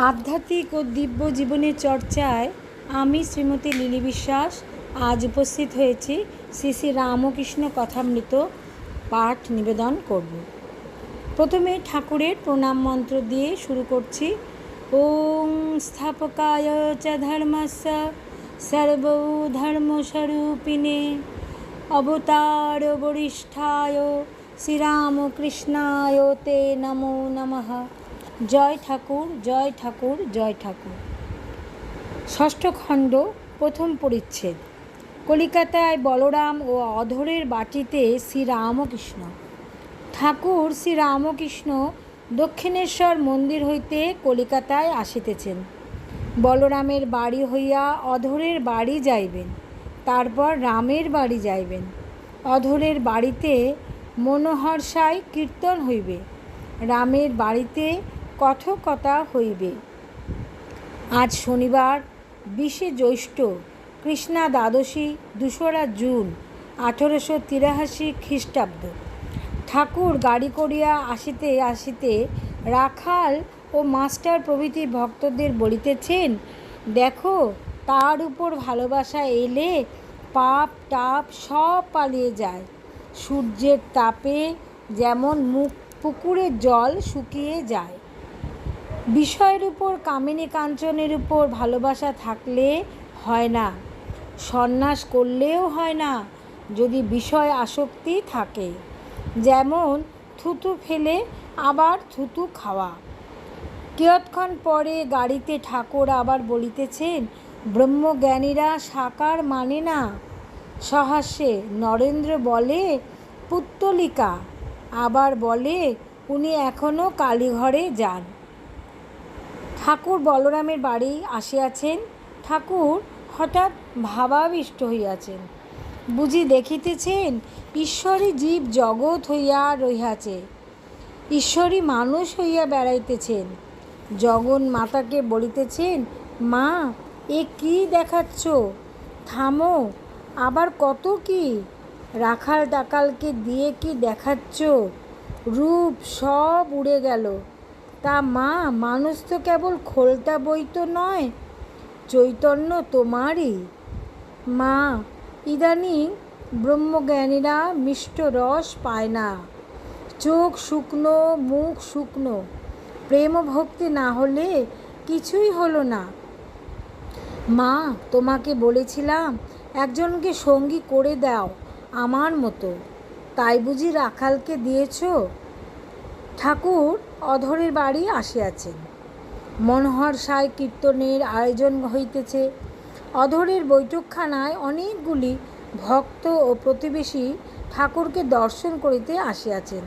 আধ্যাত্মিক ও দিব্য জীবনের চর্চায় আমি শ্রীমতী লিলি বিশ্বাস আজ উপস্থিত হয়েছি শ্রী শ্রী রামকৃষ্ণ কথামৃত পাঠ নিবেদন করব। প্রথমে ঠাকুরের প্রণাম মন্ত্র দিয়ে শুরু করছি। ওং স্থাপকায় চ ধর্মস্য সর্বধর্মস্বরূপিণে অবতার বরিষ্ঠায় শ্রীরামকৃষ্ণায় তে নমো নমঃ। জয় ঠাকুর, জয় ঠাকুর, জয় ঠাকুর। ষষ্ঠ খণ্ড, প্রথম পরিচ্ছেদ। কলিকাতায় বলরাম ও অধরের বাটিতে শ্রীরামকৃষ্ণ। ঠাকুর শ্রীরামকৃষ্ণ দক্ষিণেশ্বর মন্দির হইতে কলিকাতায় আসিতেছেন। বলরামের বাড়ি হইয়া অধরের বাড়ি যাইবেন, তারপর রামের বাড়ি যাইবেন। অধরের বাড়িতে মনোহরসায় কীর্তন হইবে, রামের বাড়িতে কথকতা হইবে। আজ শনিবার 20শে জ্যৈষ্ঠ, কৃষ্ণা দ্বাদশী, 2রা জুন 1883 খ্রিস্টাব্দ। ঠাকুর গাড়ি করিয়া আসিতে আসিতে রাখাল ও মাস্টার প্রভৃতি ভক্তদের বলিতেছেন, দেখো তার উপর ভালোবাসা এলে পাপ টাপ সব পালিয়ে যায়। সূর্যের তাপে যেমন পুকুরের জল শুকিয়ে যায়। বিষয়ের উপর, কামিনী কাঞ্চনের উপর ভালোবাসা থাকলে হয় না, সন্ন্যাস করলেও হয় না যদি বিষয় আসক্তি থাকে। যেমন থুতু ফেলে আবার থুতু খাওয়া। কিয়ৎক্ষণ পরে গাড়িতে ঠাকুর আবার বলিতেছেন, ব্রহ্মজ্ঞানীরা সাকার মানে না। সহাস্যে নরেন্দ্র বলে পুত্তলিকা, আবার বলে উনি এখনও কালীঘরে যান। ঠাকুর বলরামের বাড়ি আসিয়াছেন। ঠাকুর হঠাৎ ভাবাবিষ্ট হইয়াছেন। বুঝি দেখিতেছেন ঈশ্বরী জীব জগৎ হইয়া রহিয়াছে, ঈশ্বরী মানুষ হইয়া বেড়াইতেছেন। জগন মাতাকে বলিতেছেন, মা এ কি দেখাচ্ছ, থামো, আবার কত কি। রাখাল টাকালকে দিয়ে কি দেখাচ্ছ, রূপ সব উড়ে গেল। তা মা, মানুষ তো কেবল খোলটা বই তো নয়, চৈতন্য তোমারই। মা, ইদানিং ব্রহ্মজ্ঞানীরা মিষ্ট রস পায় না, চোখ শুকনো, মুখ শুকনো। প্রেম ভক্তি না হলে কিছুই হলো না। মা, তোমাকে বলেছিলাম একজনকে সঙ্গী করে দাও আমার মতো, তাই বুঝি রাখালকে দিয়েছ? ঠাকুর অধরের বাড়ি আসিয়াছেন। মনোহরসায় কীর্তনের আয়োজন হইতেছে। অধরের বৈঠকখানায় অনেকগুলি ভক্ত ও প্রতিবেশী ঠাকুরকে দর্শন করিতে আসিয়াছেন।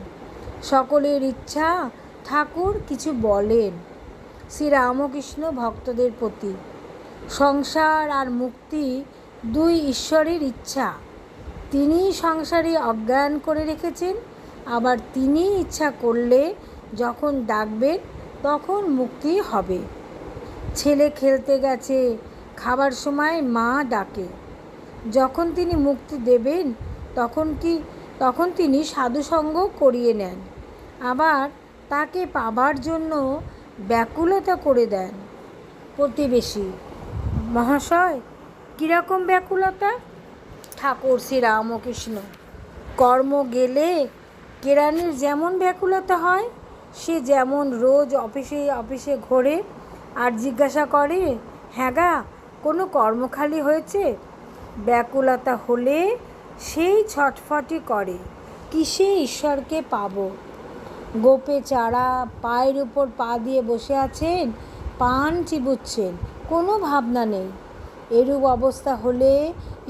সকলের ইচ্ছা ঠাকুর কিছু বলেন শ্রীরামকৃষ্ণ ভক্তদের প্রতি। সংসার আর মুক্তি দুই ঈশ্বরের ইচ্ছা। তিনিই সংসারে অজ্ঞান করে রেখেছেন, আবার তিনি ইচ্ছা করলে যখন ডাকবেন তখন মুক্তি হবে। ছেলে খেলতে গেছে, খাবার সময় মা ডাকে। যখন তিনি মুক্তি দেবেন তখন তিনি সাধুসঙ্গ করিয়ে নেন, আবার তাকে পাবার জন্য ব্যাকুলতা করে দেন। প্রতিবেশী মহাশয়, কীরকম ব্যাকুলতা? ঠাকুর শ্রীরামকৃষ্ণ, কর্ম গেলে কেরানির যেমন ব্যাকুলতা হয়, সে যেমন রোজ অফিসে ঘোরে আর জিজ্ঞাসা করে, হ্যাঁ গা কোনো কর্মখালি হয়েছে? ব্যাকুলতা হলে সেই ছটফটি করে, কিসে ঈশ্বরকে পাব। গোপে চারা পায়ের উপর পা দিয়ে বসে আছেন, পান চিবুচ্ছেন, কোনো ভাবনা নেই। এরূপ অবস্থা হলে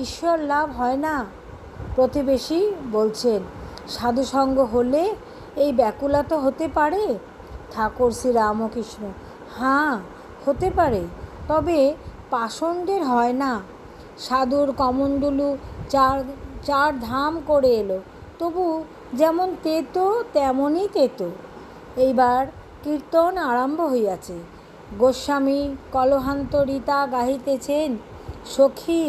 ঈশ্বর লাভ হয় না। প্রতিবেশী বলছেন, সাধুসঙ্গ হলে এই ব্যাকুলতা হতে পারে? ঠাকুর শ্রীরামকৃষ্ণ, হ্যাঁ হতে পারে, তবে পাষণ্ডের হয় না। সাধুর কমণ্ডলু চার ধাম করে এলো, তবু যেমন তেতো তেমনই তেতো। এইবার কীর্তন আরম্ভ হইয়াছে। গোস্বামী কলহান্তরিতা গাহিতেছেন, সখী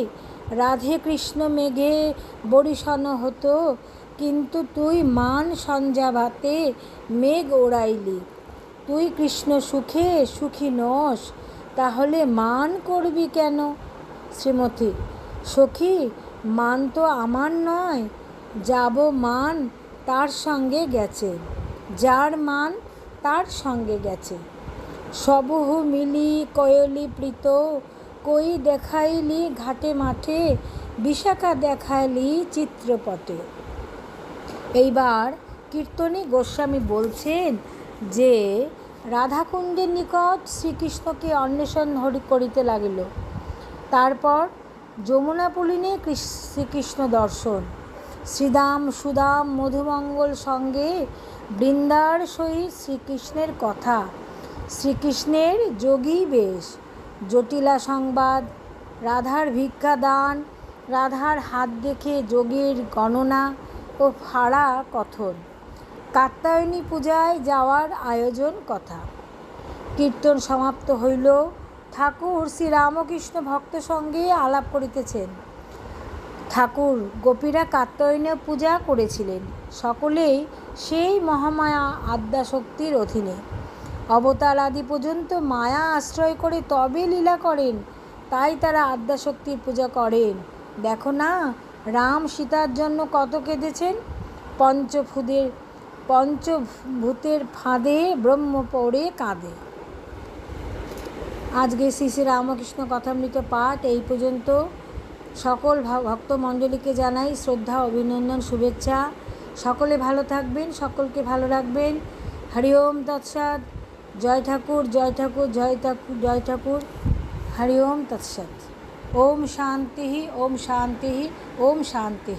রাধে কৃষ্ণ মেঘে বরিশন হতো, কিন্তু তুই মান সঞ্জাভাতে মেঘ ওড়াইলি। তুই কৃষ্ণ সুখে সুখী নস, তাহলে মান করবি কেন? শ্রীমতী: সখী, মান তো আমার নয়, যাব মান তার সঙ্গে গেছে, যার মান তার সঙ্গে গেছে। সবহু মিলি কয়লি প্রীত, কই দেখাইলি ঘাটে মাঠে, বিশাখা দেখাইলি চিত্রপটে। এইবার কীর্তনী গোস্বামী বলছেন যে রাধাকুণ্ডের নিকট শ্রীকৃষ্ণকে অন্বেষণ করিতে লাগিল। তারপর যমুনা পুলিনে শ্রীকৃষ্ণ দর্শন, শ্রীদাম সুদাম মধুমঙ্গল সঙ্গে বৃন্দার সহিত শ্রীকৃষ্ণের কথা, শ্রীকৃষ্ণের যোগী বেশ, জটিলা সংবাদ, রাধার ভিক্ষা দান, রাধার হাত দেখে যোগীর গণনা ও ফাড়া কথন, কাত্যায়নী পূজায় যাওয়ার আয়োজন কথা। কীর্তন সমাপ্ত হইল। ঠাকুর শ্রীরামকৃষ্ণ ভক্ত সঙ্গে আলাপ করিতেছেন। ঠাকুর গোপীরা কাত্যায়নী পূজা করেছিলেন, সকলেই সেই মহামায়া আদ্যাশক্তির অধীনে। অবতার আদি পর্যন্ত মায়া আশ্রয় করে তবে লীলা করেন, তাই তারা আদ্যাশক্তির পূজা করেন। দেখো না, রাম সীতার জন্য কত কেঁদেছেন। পঞ্চভূতের ফাঁদে ব্রহ্ম পড়ে কাঁদে। আজকে শ্রী শ্রী রামকৃষ্ণ কথামৃত পাঠ এই পর্যন্ত। সকল ভক্তমণ্ডলীকে জানাই শ্রদ্ধা, অভিনন্দন, শুভেচ্ছা। সকলে ভালো থাকবেন, সকলকে ভালো রাখবেন। হরি ওম তৎসৎ। জয় ঠাকুর, জয় ঠাকুর, জয় ঠাকুর, জয় ঠাকুর। হরি ওম তৎসৎ। ওম শান্তি, ওম শান্তি, ওম শান্তি।